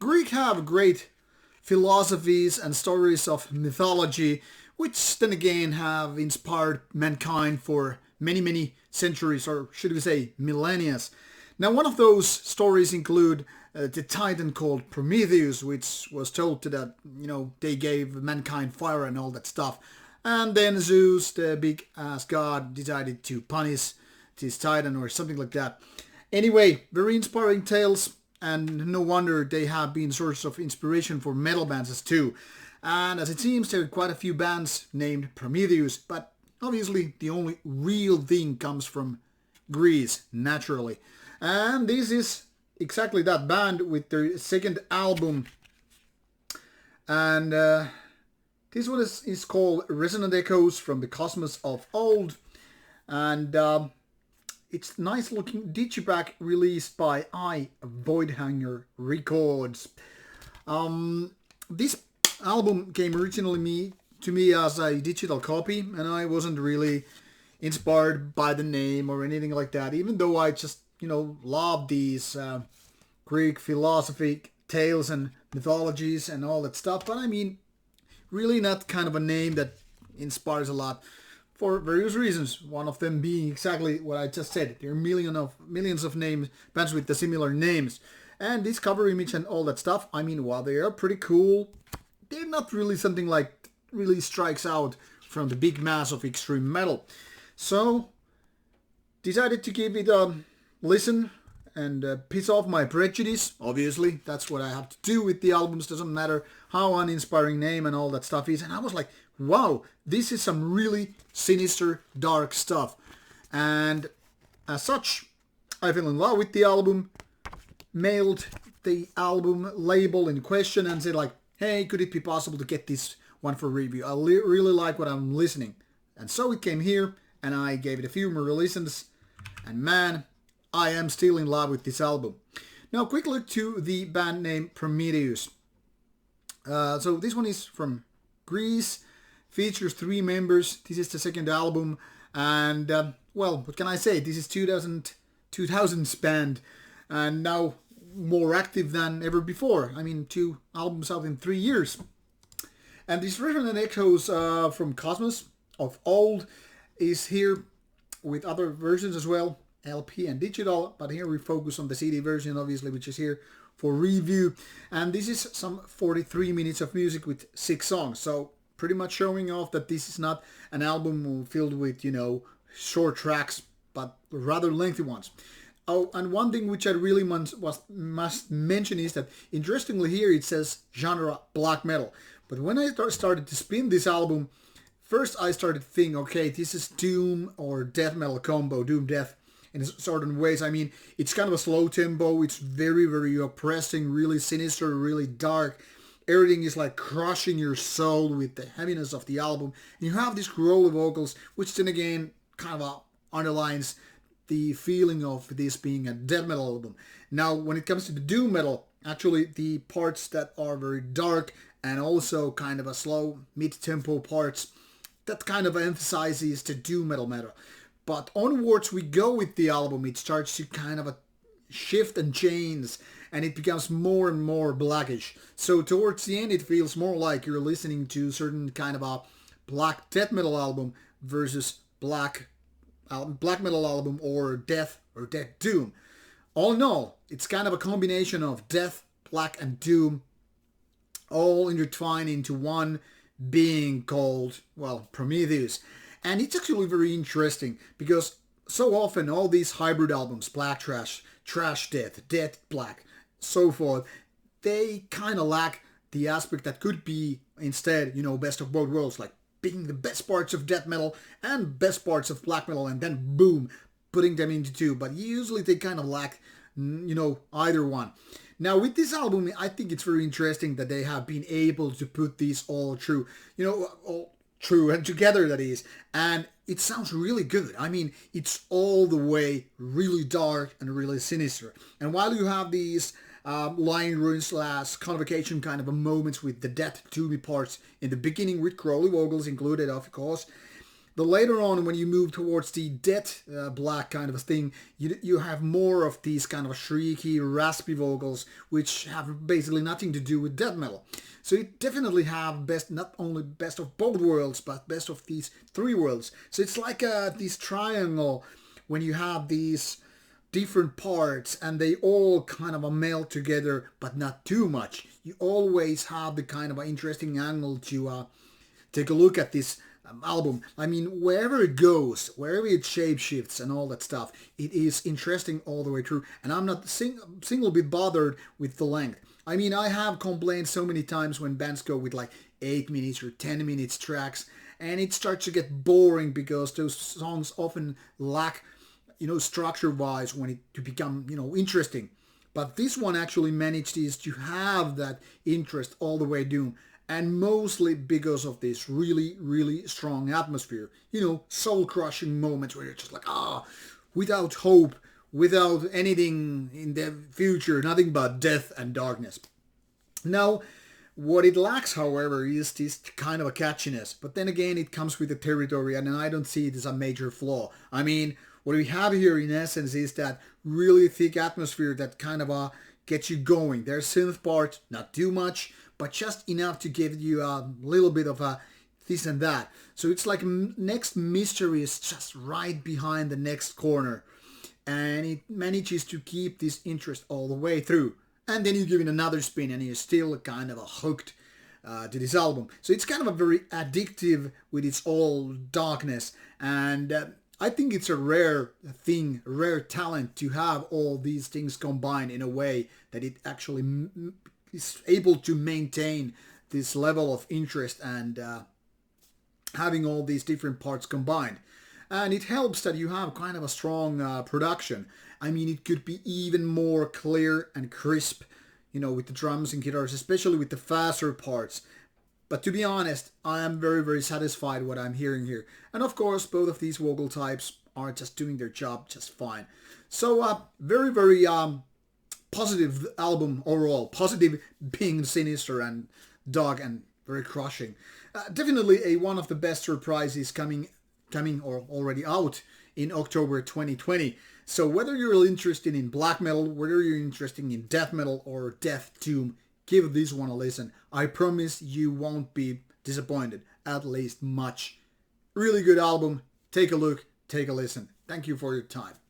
Greek have great philosophies and stories of mythology, which then again have inspired mankind for many, many centuries, or should we say millennia. Now, one of those stories include the titan called Prometheus, which was told that, they gave mankind fire and all that stuff. And then Zeus, the big ass god, decided to punish this titan or something like that. Anyway, very inspiring tales, and no wonder they have been source of inspiration for metal bands as too. And as it seems, there are quite a few bands named Prometheus, but obviously the only real thing comes from Greece, naturally. And this is exactly that band with their second album. And this one is called Resonant Echoes from the Cosmos of Old. And it's nice looking digipack released by Voidhanger Records. This album came originally to me as a digital copy, and I wasn't really inspired by the name or anything like that, even though I just, love these Greek philosophic tales and mythologies and all that stuff. But I mean, really not kind of a name that inspires a lot for various reasons. One of them being exactly what I just said. There are millions of bands with the similar names. And this cover image and all that stuff, I mean, while they are pretty cool, they're not really something like really strikes out from the big mass of extreme metal. So, decided to give it a listen and piss off my prejudice. Obviously, that's what I have to do with the albums. Doesn't matter how uninspiring name and all that stuff is. And I was like, wow, this is some really sinister, dark stuff. And as such, I fell in love with the album, mailed the album label in question and said like, hey, could it be possible to get this one for review? I really like what I'm listening. And so it came here, and I gave it a few more listens, and man, I am still in love with this album. Now, quick look to the band name Prometheus. So this one is from Greece, features 3 members. This is the second album, and well, what can I say? This is 2000s band, and now more active than ever before. I mean, 2 albums out in 3 years. And this Resonant Echoes from Cosmos of Old is here with other versions as well, LP and digital, but here we focus on the CD version, obviously, which is here for review. And this is some 43 minutes of music with 6 songs, so pretty much showing off that this is not an album filled with, short tracks, but rather lengthy ones. Oh, and one thing which I really must mention is that, interestingly here, it says genre black metal. But when I started to spin this album, first I started thinking, okay, this is doom or death metal combo, doom death in certain ways. I mean, it's kind of a slow tempo, it's very, very oppressing, really sinister, really dark. Everything is like crushing your soul with the heaviness of the album. And you have these growly vocals, which then again kind of underlines the feeling of this being a death metal album. Now, when it comes to the doom metal, actually the parts that are very dark and also kind of a slow mid-tempo parts, that kind of emphasizes the doom metal. But onwards we go with the album, it starts to kind of a shift and change, and it becomes more and more blackish. So towards the end it feels more like you're listening to certain kind of a black death metal album versus black metal album or death doom. All in all, it's kind of a combination of death, black and doom, all intertwined into one being called, well, Prometheus. And it's actually very interesting because so often all these hybrid albums, black trash, trash death, death black, so forth, they kind of lack the aspect that could be instead, best of both worlds, like picking the best parts of death metal and best parts of black metal and then boom, putting them into 2. But usually they kind of lack, either one. Now with this album, I think it's very interesting that they have been able to put these all true, all true and together, that is. And it sounds really good. I mean, it's all the way really dark and really sinister. And while you have these line ruins / convocation kind of a moments with the death doomy parts in the beginning with Crowley vocals included, of course, The later on, when you move towards the death black kind of a thing, you have more of these kind of shrieky, raspy vocals, which have basically nothing to do with death metal. So it definitely have not only best of both worlds, but best of these three worlds. So it's like this triangle when you have these different parts and they all kind of meld together, but not too much. You always have the kind of an interesting angle to take a look at this album. I mean, wherever it goes, wherever it shapeshifts and all that stuff, it is interesting all the way through. And I'm not single bit bothered with the length. I mean, I have complained so many times when bands go with like 8 minutes or 10 minutes tracks, and it starts to get boring because those songs often lack, structure-wise when it to become, interesting. But this one actually managed to have that interest all the way down. And mostly because of this really, really strong atmosphere. Soul-crushing moments where you're just like, without hope, without anything in the future, nothing but death and darkness. Now, what it lacks, however, is this kind of a catchiness. But then again, it comes with the territory, and I don't see it as a major flaw. I mean, what we have here in essence is that really thick atmosphere that kind of gets you going. There's synth part, not too much, but just enough to give you a little bit of a this and that. So it's like next mystery is just right behind the next corner. And it manages to keep this interest all the way through. And then you give it another spin and you're still kind of hooked to this album. So it's kind of a very addictive with its all darkness. And I think it's a rare thing, rare talent to have all these things combined in a way that it actually is able to maintain this level of interest and having all these different parts combined. And it helps that you have kind of a strong production. I mean, it could be even more clear and crisp, with the drums and guitars, especially with the faster parts. But to be honest, I am very, very satisfied with what I'm hearing here. And of course, both of these vocal types are just doing their job just fine. So, very, very positive album overall. Positive being sinister and dark and very crushing. Definitely one of the best surprises coming or already out in October 2020. So whether you're interested in black metal, whether you're interested in death metal or death doom, give this one a listen. I promise you won't be disappointed, at least much. Really good album. Take a look, take a listen. Thank you for your time.